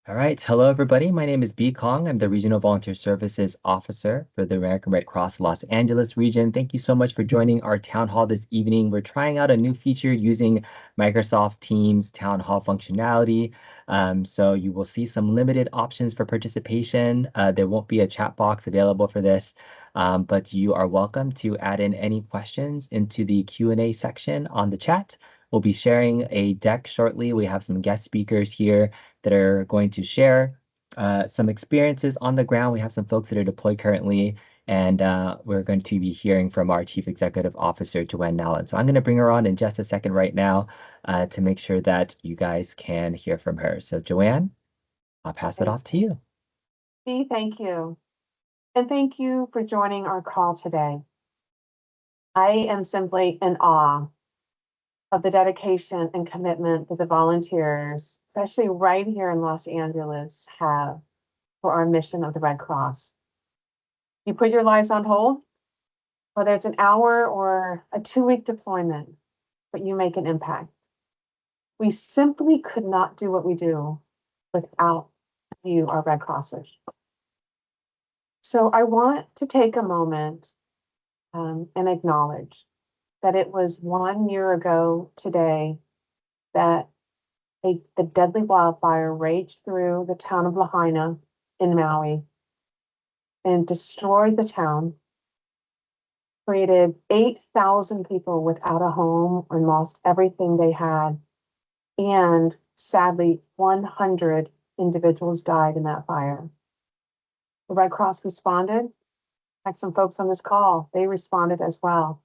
All right. Hello, everybody. My name is B. Kong. I'm the Regional Volunteer Services Officer for the American Red Cross Los Angeles region. Thank you so much for joining our town hall this evening. We're trying out a new feature using Microsoft Teams town hall functionality. So you will see some limited options for participation. There won't be a chat box available for this, but you are welcome to add in any questions into the Q&A section on the chat. We'll be sharing a deck shortly. We have some guest speakers here that are going to share some experiences on the ground. We have some folks that are deployed currently, and we're going to be hearing from our Chief Executive Officer, Joanne Nallen. So I'm going to bring her on in just a second right now to make sure that you guys can hear from her. So Joanne, I'll pass it off to you. Thank you. And thank you for joining our call today. I am simply in awe of the dedication and commitment that the volunteers, especially right here in Los Angeles, have for our mission of the Red Cross. You put your lives on hold, whether it's an hour or a 2-week deployment, but you make an impact. We simply could not do what we do without you, our Red Crossers. So I want to take a moment and acknowledge that it was 1 year ago today that the deadly wildfire raged through the town of Lahaina in Maui and destroyed the town, created 8,000 people without a home and lost everything they had. And sadly, 100 individuals died in that fire. The Red Cross responded. Like some folks on this call, they responded as well.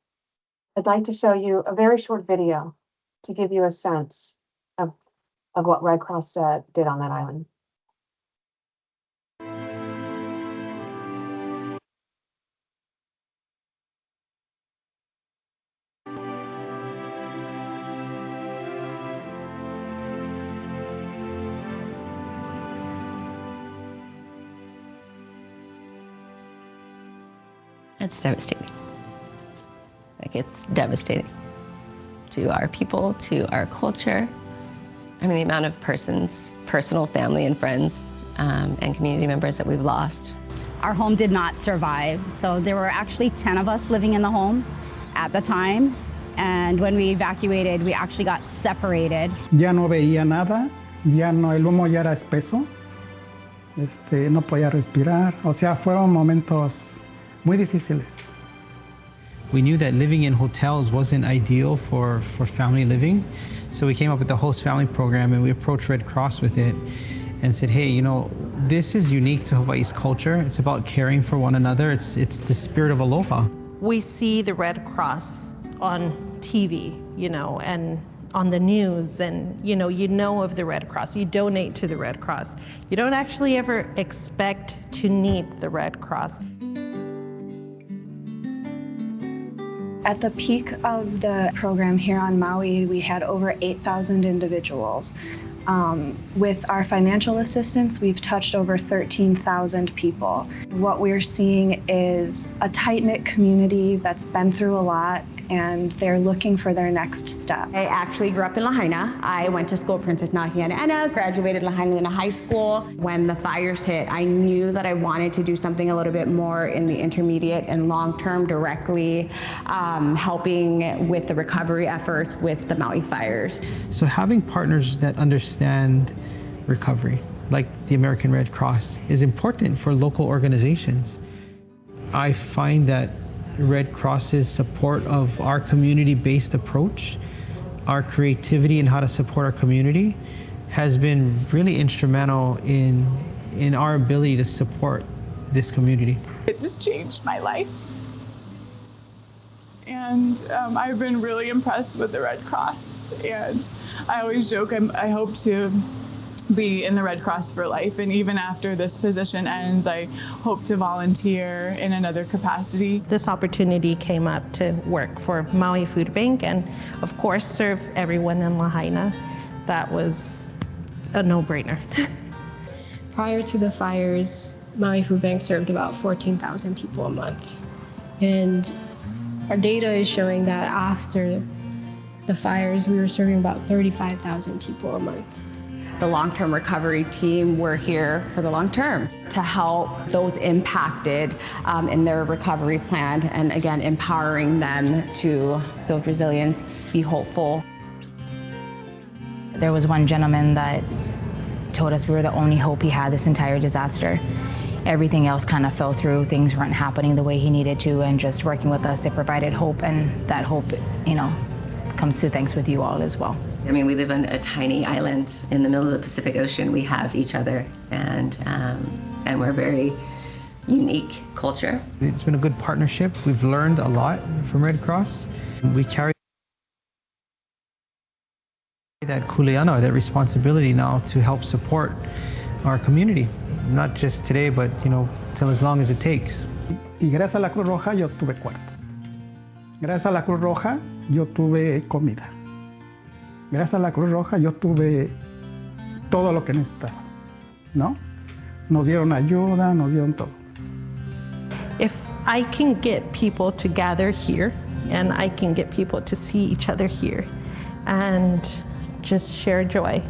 I'd like to show you a very short video to give you a sense of what Red Cross did on that island. It's devastating. It's devastating to our people, to our culture. I mean, the amount of personal family and friends and community members that we've lost. Our home did not survive, so there were actually 10 of us living in the home at the time, and when we evacuated, we actually got separated. Ya no veía nada, ya no, el humo ya era espeso, no podía respirar, o sea, fueron momentos muy difíciles. We knew that living in hotels wasn't ideal for family living, so we came up with the Host Family Program, and we approached Red Cross with it and said, hey, you know, this is unique to Hawaii's culture. It's about caring for one another. It's the spirit of aloha. We see the Red Cross on TV, you know, and on the news, and you know of the Red Cross. You donate to the Red Cross. You don't actually ever expect to need the Red Cross. At the peak of the program here on Maui, we had over 8,000 individuals. With our financial assistance, we've touched over 13,000 people. What we're seeing is a tight-knit community that's been through a lot, and they're looking for their next step. I actually grew up in Lahaina. I went to school at Princess Nahianena, graduated Lahaina High School. When the fires hit, I knew that I wanted to do something a little bit more in the intermediate and long-term, directly helping with the recovery efforts with the Maui fires. So having partners that understand recovery, like the American Red Cross, is important for local organizations. I find that Red Cross's support of our community-based approach, our creativity in how to support our community, has been really instrumental in our ability to support this community. It just changed my life. And I've been really impressed with the Red Cross. And I always joke, I hope to be in the Red Cross for life, and even after this position ends, I hope to volunteer in another capacity. This opportunity came up to work for Maui Food Bank and, of course, serve everyone in Lahaina. That was a no-brainer. Prior to the fires, Maui Food Bank served about 14,000 people a month. And our data is showing that after the fires, we were serving about 35,000 people a month. The long-term recovery team, we're here for the long term to help those impacted in their recovery plan, and again, empowering them to build resilience, be hopeful. There was one gentleman that told us we were the only hope he had this entire disaster. Everything else kind of fell through. Things weren't happening the way he needed to, and just working with us, it provided hope, and that hope, comes to thanks with you all as well. I mean, we live on a tiny island in the middle of the Pacific Ocean. We have each other, and we're a very unique culture. It's been a good partnership. We've learned a lot from Red Cross. We carry that kuleana, that responsibility now to help support our community, not just today, but till as long as it takes. Y gracias a la Cruz Roja yo tuve cuarto. Gracias a la Cruz Roja yo tuve comida. Gracias a la Cruz Roja yo tuve todo lo que necesitaba, ¿no? Nos dieron ayuda, nos dieron todo. If I can get people to gather here, and I can get people to see each other here, and just share joy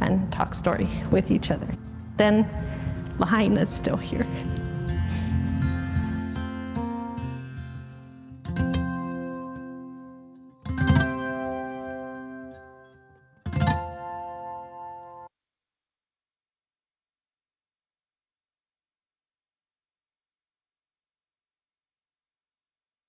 and talk story with each other, then Lahaina is still here.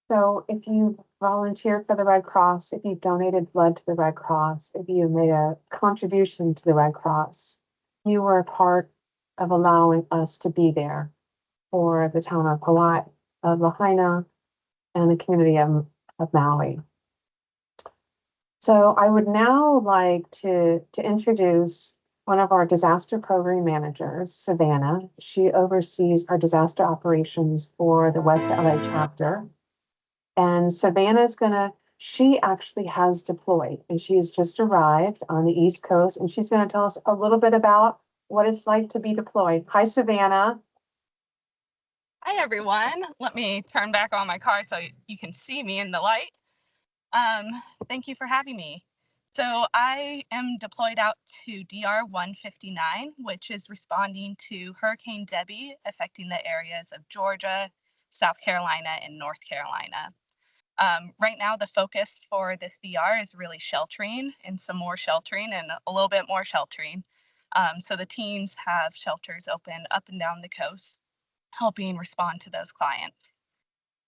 So if you volunteered for the Red Cross, if you donated blood to the Red Cross, if you made a contribution to the Red Cross, you were a part of allowing us to be there for the town of Hawaii, of Lahaina, and the community of Maui. So I would now like to introduce one of our disaster program managers, Savannah. She oversees our disaster operations for the West LA chapter. And Savannah's she actually has deployed, and she has just arrived on the East Coast, and she's gonna tell us a little bit about what it's like to be deployed. Hi, Savannah. Hi, everyone. Let me turn back on my car so you can see me in the light. Thank you for having me. So I am deployed out to DR 159, which is responding to Hurricane Debby affecting the areas of Georgia, South Carolina, and North Carolina. Right now, the focus for this DR is really sheltering and some more sheltering and a little bit more sheltering. So the teams have shelters open up and down the coast, helping respond to those clients.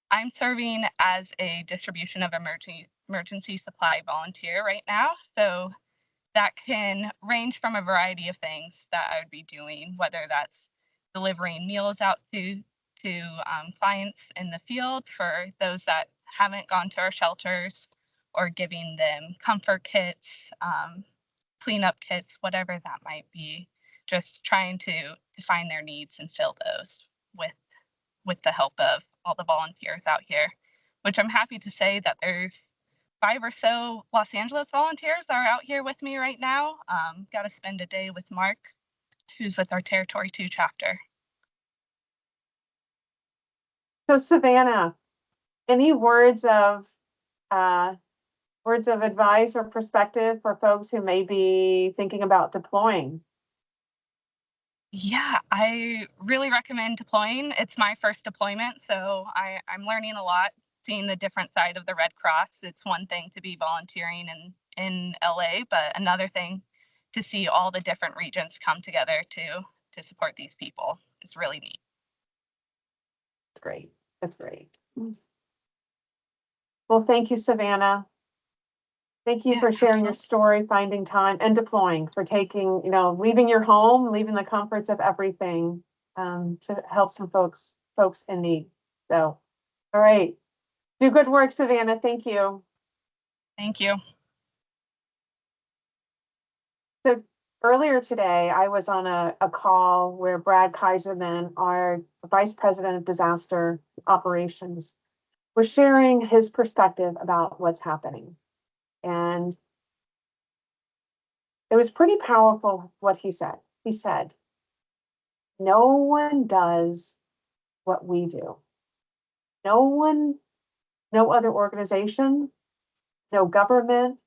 I'm serving as a distribution of emergency supply volunteer right now. So that can range from a variety of things that I would be doing, whether that's delivering meals out to clients in the field for those that haven't gone to our shelters, or giving them comfort kits, cleanup kits, whatever that might be, just trying to find their needs and fill those with the help of all the volunteers out here, which I'm happy to say that there's 5 or so Los Angeles volunteers that are out here with me right now. Got to spend a day with Mark, who's with our Territory 2 chapter. So Savannah, any words of advice or perspective for folks who may be thinking about deploying? Yeah, I really recommend deploying. It's my first deployment, so I'm learning a lot, seeing the different side of the Red Cross. It's one thing to be volunteering in LA, but another thing to see all the different regions come together to support these people. It's really neat. That's great. That's great. Well, thank you, Savannah. Thank you for sharing your story, finding time, and deploying, for taking, leaving your home, leaving the comforts of everything, to help some folks in need. So, all right. Do good work, Savannah. Thank you. Thank you. So earlier today, I was on a call where Brad Kaiserman, our Vice President of Disaster Operations, was sharing his perspective about what's happening. And it was pretty powerful what he said. He said, no one does what we do. No other organization, no government,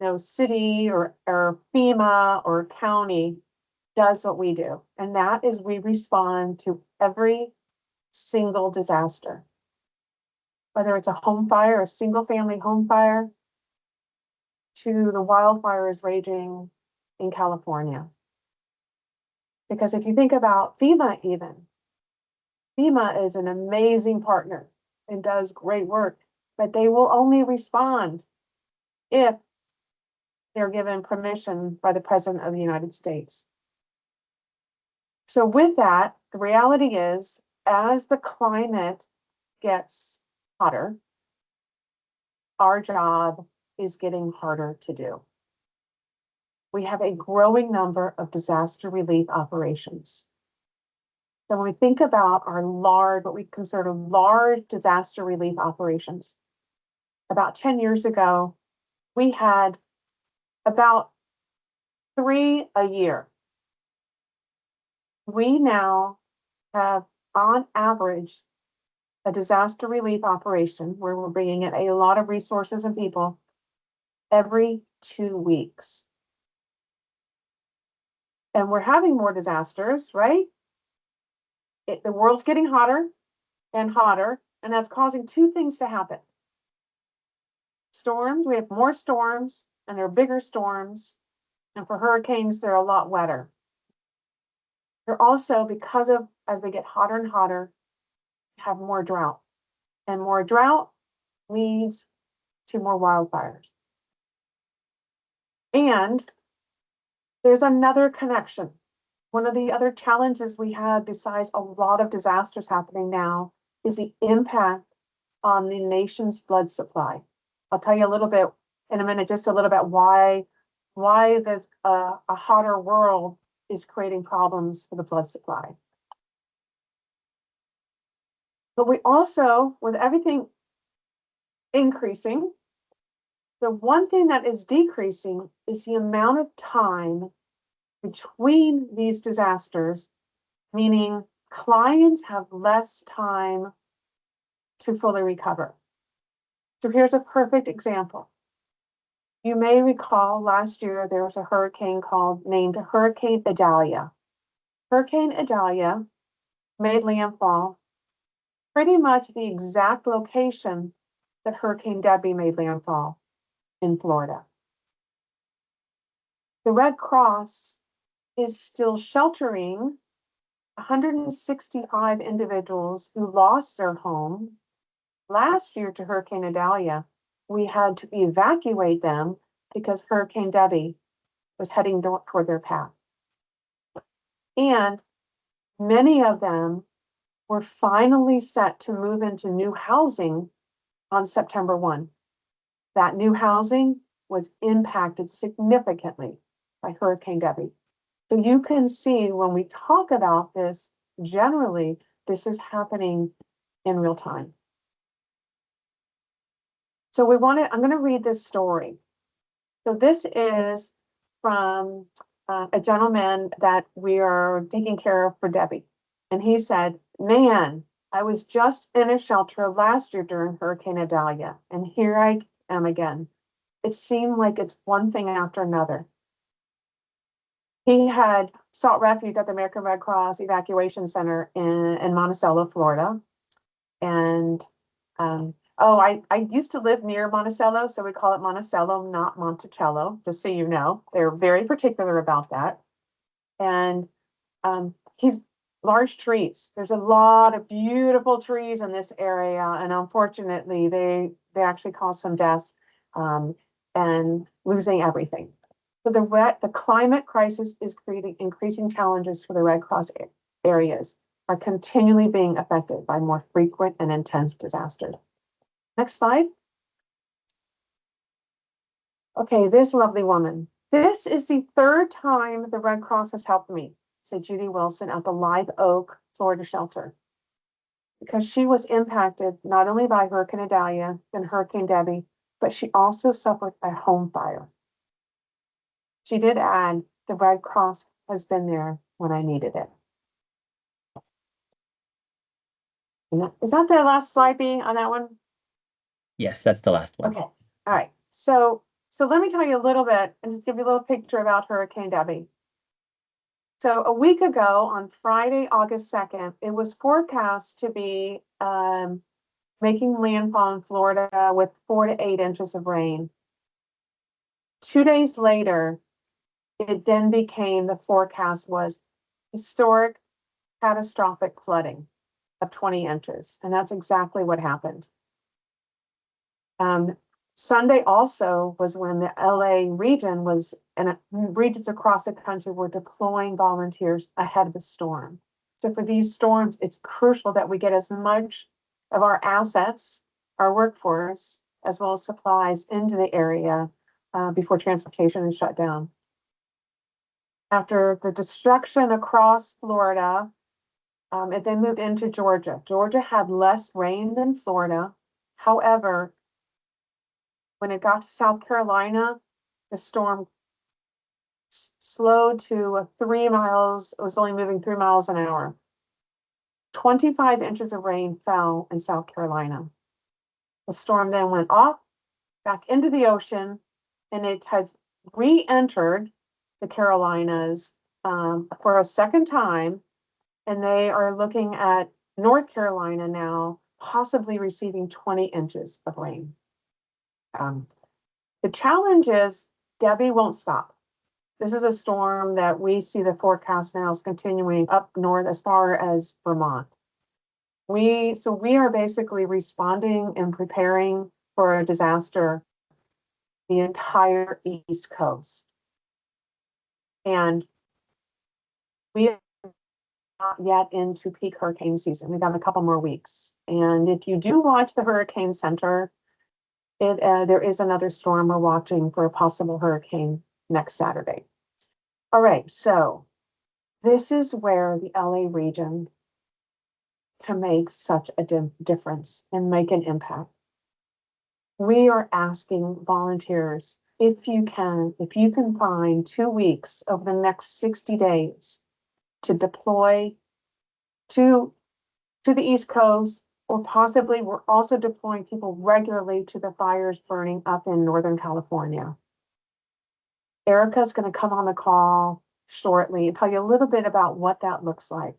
no city or FEMA or county does what we do. And that is we respond to every single disaster. Whether it's a home fire, a single family home fire, to the wildfires raging in California. Because if you think about FEMA even, FEMA is an amazing partner and does great work, but they will only respond if they're given permission by the President of the United States. So with that, the reality is, as the climate gets hotter, our job is getting harder to do. We have a growing number of disaster relief operations. So when we think about our large, what we consider large disaster relief operations, about 10 years ago, we had about 3 a year. We now have, on average, a disaster relief operation where we're bringing in a lot of resources and people every 2 weeks. And we're having more disasters, right? The world's getting hotter and hotter, and that's causing 2 things to happen. Storms, we have more storms, and they're bigger storms. And for hurricanes, they're a lot wetter. They're also, because of, as we get hotter and hotter, have more drought. And more drought leads to more wildfires. And there's another connection. One of the other challenges we have, besides a lot of disasters happening now, is the impact on the nation's blood supply. I'll tell you a little bit in a minute, just a little bit why this a hotter world is creating problems for the blood supply. But we also, with everything increasing, the one thing that is decreasing is the amount of time between these disasters, meaning clients have less time to fully recover. So here's a perfect example. You may recall last year there was a hurricane named Hurricane Idalia. Hurricane Idalia made landfall pretty much the exact location that Hurricane Debby made landfall in Florida. The Red Cross is still sheltering 165 individuals who lost their home. Last year to Hurricane Idalia, we had to evacuate them because Hurricane Debby was heading toward their path. And many of them were finally set to move into new housing on September 1. That new housing was impacted significantly by Hurricane Debby. So you can see when we talk about this, generally, this is happening in real time. So I'm going to read this story. So this is from a gentleman that we are taking care of for Debby. And he said, man, I was just in a shelter last year during Hurricane Idalia, and here I am again. It seemed like it's one thing after another. He had sought refuge at the American Red Cross Evacuation Center in Monticello, Florida. And I used to live near Monticello, so we call it Monticello, not Monticello, just so you know. They're very particular about that. And he's large trees. There's a lot of beautiful trees in this area, and unfortunately, they actually caused some deaths and losing everything. So the climate crisis is creating increasing challenges for the Red Cross areas, are continually being affected by more frequent and intense disasters. Next slide. Okay, this lovely woman. This is the 3rd time the Red Cross has helped me, said Judy Wilson at the Live Oak, Florida shelter, because she was impacted not only by Hurricane Idalia and Hurricane Debby, but she also suffered a home fire. She did add, the Red Cross has been there when I needed it. Is that the last slide, B, on that one? Yes, that's the last one. Okay, all right. So So let me tell you a little bit and just give you a little picture about Hurricane Debbie. So a week ago on Friday, August 2nd, it was forecast to be making landfall in Florida with 4 to 8 inches of rain. 2 days later, it then became, the forecast was historic catastrophic flooding of 20 inches. And that's exactly what happened. Sunday also was when the LA region was, and regions across the country were deploying volunteers ahead of the storm. So for these storms, it's crucial that we get as much of our assets, our workforce, as well as supplies into the area before transportation is shut down. After the destruction across Florida, it then moved into Georgia. Georgia had less rain than Florida. However, when it got to South Carolina, the storm slowed to 3 miles. It was only moving 3 miles an hour. 25 inches of rain fell in South Carolina. The storm then went off back into the ocean, and it has re-entered the Carolinas for a second time. And they are looking at North Carolina now, possibly receiving 20 inches of rain. The challenge is Debbie won't stop. This is a storm that we see the forecast now is continuing up north as far as Vermont. We are basically responding and preparing for a disaster the entire East Coast. And we are not yet into peak hurricane season. We've got a couple more weeks. And if you do watch the Hurricane Center, there is another storm we're watching for a possible hurricane next Saturday. All right, so this is where the LA region can make such a difference and make an impact. We are asking volunteers, if you can find 2 weeks over the next 60 days to deploy to the East Coast, or possibly we're also deploying people regularly to the fires burning up in Northern California. Erica's going to come on the call shortly and tell you a little bit about what that looks like.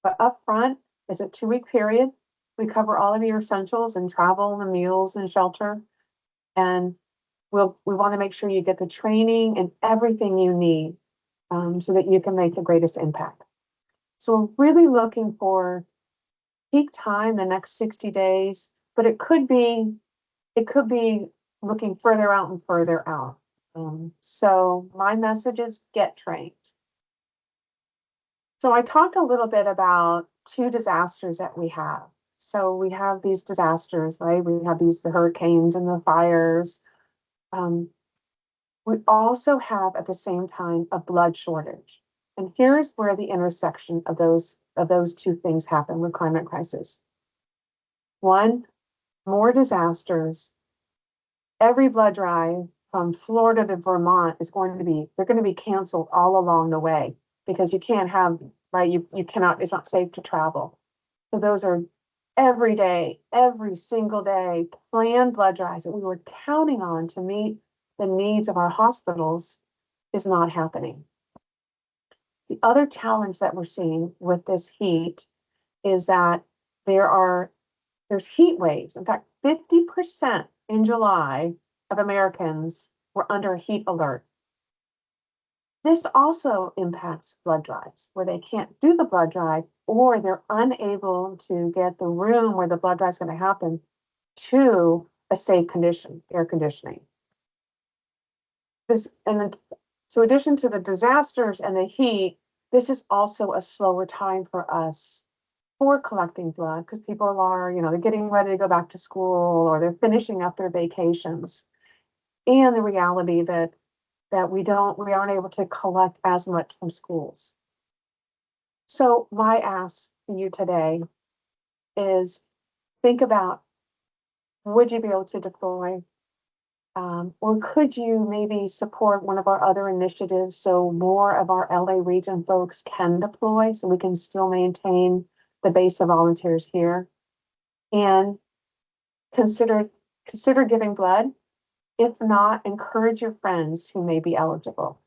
But up front, it's a 2-week period. We cover all of your essentials and travel and meals and shelter. And we want to make sure you get the training and everything you need so that you can make the greatest impact. So we're really looking for peak time the next 60 days, but it could be looking further out and further out. So my message is get trained. So I talked a little bit about 2 disasters that we have. So we have these disasters, right? We have the hurricanes and the fires. We also have at the same time a blood shortage. And here's where the intersection of those 2 things happen with climate crisis. 1, more disasters. Every blood drive from Florida to Vermont they're going to be canceled all along the way because you can't have, right? You cannot, it's not safe to travel. So those are every day, every single day, planned blood drives that we were counting on to meet the needs of our hospitals is not happening. The other challenge that we're seeing with this heat is that there's heat waves. In fact, 50% in July of Americans were under a heat alert. This also impacts blood drives where they can't do the blood drive or they're unable to get the room where the blood drive is going to happen to a safe condition, air conditioning. So in addition to the disasters and the heat, this is also a slower time for us for collecting blood because people are, they're getting ready to go back to school or they're finishing up their vacations. And the reality that we aren't able to collect as much from schools. So my ask for you today is think about, would you be able to deploy? Or could you maybe support one of our other initiatives so more of our LA region folks can deploy so we can still maintain the base of volunteers here? And consider giving blood. If not, encourage your friends who may be eligible.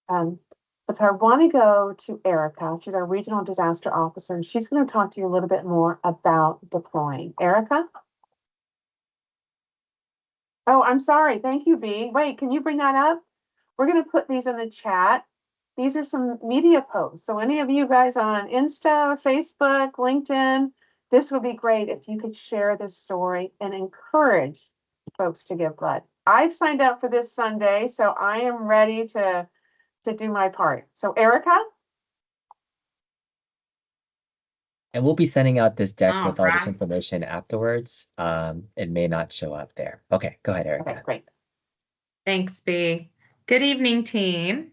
But I want to go to Erica. She's our regional disaster officer, and she's going to talk to you a little bit more about deploying. Erica? Oh, I'm sorry. Thank you, B. Wait, can you bring that up? We're going to put these in the chat. These are some media posts. So any of you guys on Insta, Facebook, LinkedIn, this would be great if you could share this story and encourage folks to give blood. I've signed up for this Sunday, so I am ready to do my part. So Erica? And we'll be sending out this deck with all this information afterwards. It may not show up there. Okay, go ahead, Erica. Okay, great. Thanks, B. Good evening, team.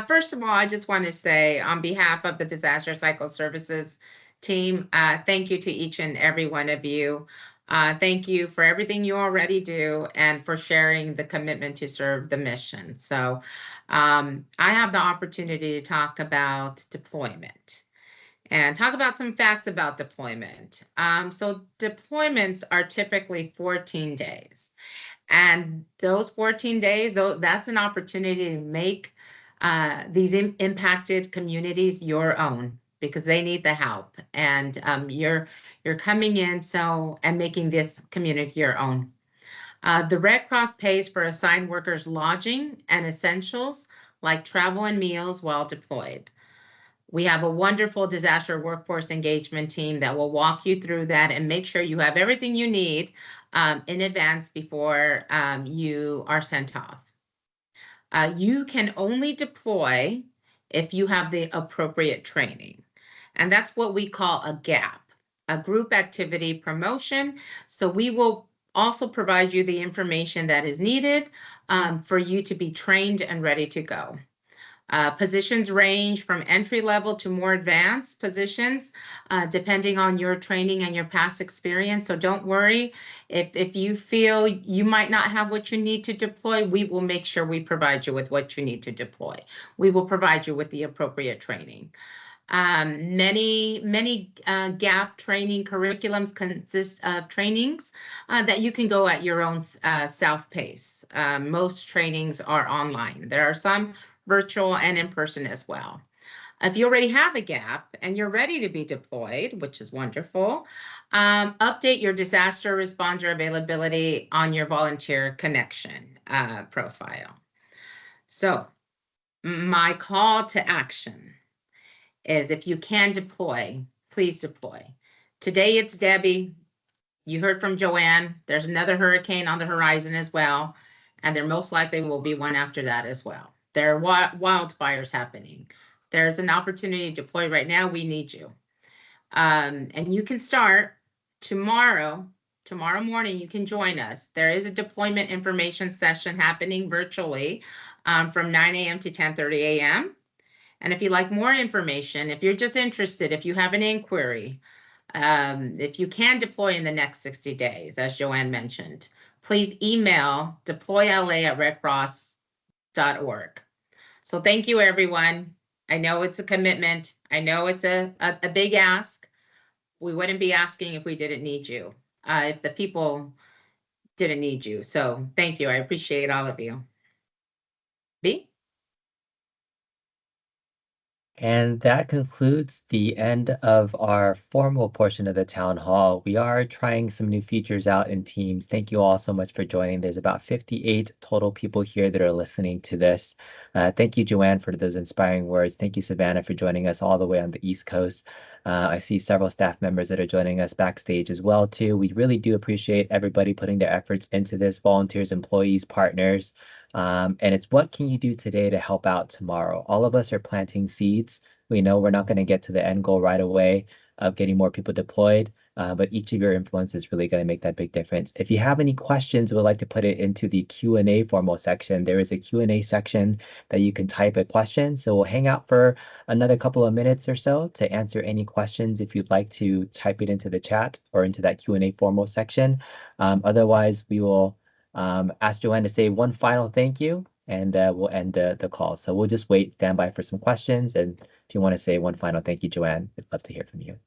First of all, I just want to say on behalf of the Disaster Cycle Services team, thank you to each and every one of you. Thank you for everything you already do and for sharing the commitment to serve the mission. So I have the opportunity to talk about deployment and talk about some facts about deployment. So deployments are typically 14 days. And those 14 days, that's an opportunity to make these impacted communities your own, because they need the help. And you're coming in and making this community your own. The Red Cross pays for assigned workers lodging and essentials like travel and meals while deployed. We have a wonderful disaster workforce engagement team that will walk you through that and make sure you have everything you need in advance before you are sent off. You can only deploy if you have the appropriate training. And that's what we call a GAP, a group activity promotion. So we will also provide you the information that is needed for you to be trained and ready to go. Positions range from entry level to more advanced positions, depending on your training and your past experience. So don't worry. If you feel you might not have what you need to deploy, we will make sure we provide you with what you need to deploy. We will provide you with the appropriate training. Many GAP training curriculums consist of trainings that you can go at your own self-pace. Most trainings are online. There are some virtual and in person as well. If you already have a GAP and you're ready to be deployed, which is wonderful, update your disaster responder availability on your volunteer connection profile. So my call to action is, if you can deploy, please deploy. Today it's Debbie. You heard from Joanne. There's another hurricane on the horizon as well, and there most likely will be one after that as well. There are wildfires happening. There's an opportunity to deploy right now. We need you. And you can start tomorrow morning. You can join us. There is a deployment information session happening virtually from 9 a.m. to 10:30 a.m. And if you'd like more information, if you're just interested, if you have an inquiry, if you can deploy in the next 60 days, as Joanne mentioned, please email deployla@redcross.org. So thank you, everyone. I know it's a commitment. I know it's a big ask. We wouldn't be asking if we didn't need you, if the people didn't need you. So thank you. I appreciate all of you. B? And that concludes the end of our formal portion of the town hall. We are trying some new features out in Teams. Thank you all so much for joining. There's about 58 total people here that are listening to this. Thank you, Joanne, for those inspiring words. Thank you, Savannah, for joining us all the way on the East Coast. I see several staff members that are joining us backstage as well, too. We really do appreciate everybody putting their efforts into this, volunteers, employees, partners. And it's what can you do today to help out tomorrow? All of us are planting seeds. We know we're not going to get to the end goal right away of getting more people deployed, but each of your influence is really going to make that big difference. If you have any questions, we'd like to put it into the Q&A formal section. There is a Q&A section that you can type a question. So we'll hang out for another couple of minutes or so to answer any questions if you'd like to type it into the chat or into that Q&A formal section. Otherwise, we will ask Joanne to say one final thank you, and we'll end the call. So we'll just stand by for some questions. And if you want to say one final thank you, Joanne, I'd love to hear from you.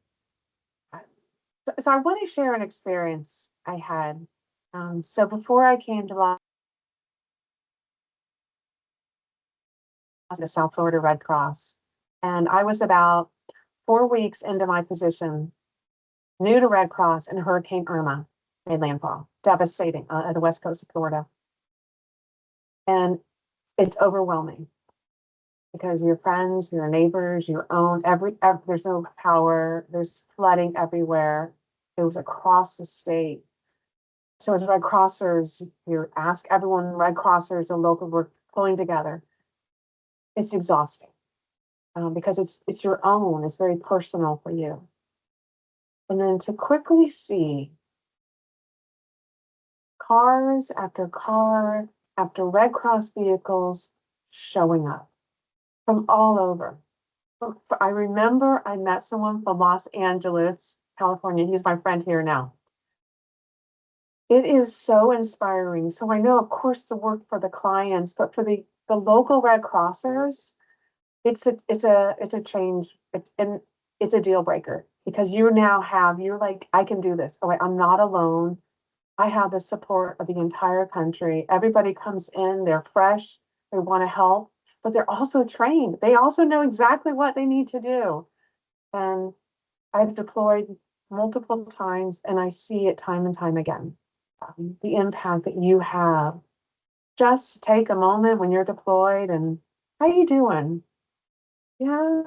So I want to share an experience I had. So before I came to the South Florida Red Cross. And I was about 4 weeks into my position, new to Red Cross, and Hurricane Irma made landfall, devastating at the west coast of Florida. And it's overwhelming because your friends, your neighbors, your own, there's no power, there's flooding everywhere. It was across the state. So as Red Crossers, you ask everyone, Red Crossers, the local, we're pulling together. It's exhausting because it's your own, it's very personal for you. And then to quickly see cars after car after Red Cross vehicles showing up from all over. I remember I met someone from Los Angeles, California. He's my friend here now. It is so inspiring. So I know, of course, the work for the clients, but for the local Red Crossers, it's a change. It's a deal breaker because you're like, I can do this. Oh, I'm not alone. I have the support of the entire country. Everybody comes in, they're fresh, they want to help, but they're also trained. They also know exactly what they need to do. And I've deployed multiple times and I see it time and time again. The impact that you have. Just take a moment when you're deployed and how you doing? Yeah,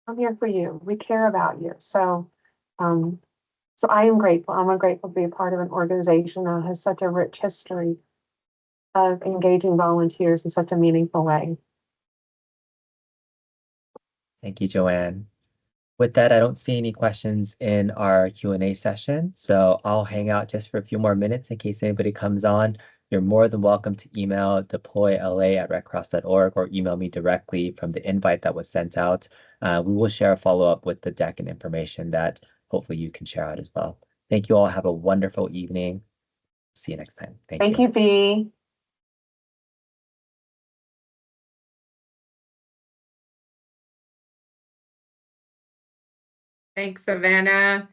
I'm here for you. We care about you. So I am grateful. I'm grateful to be a part of an organization that has such a rich history of engaging volunteers in such a meaningful way. Thank you, Joanne. With that, I don't see any questions in our Q&A session, so I'll hang out just for a few more minutes in case anybody comes on. You're more than welcome to email deployla@redcross.org or email me directly from the invite that was sent out. We will share a follow-up with the deck and information that hopefully you can share out as well. Thank you all. Have a wonderful evening. See you next time. Thank you, Bea. Thanks, Savannah.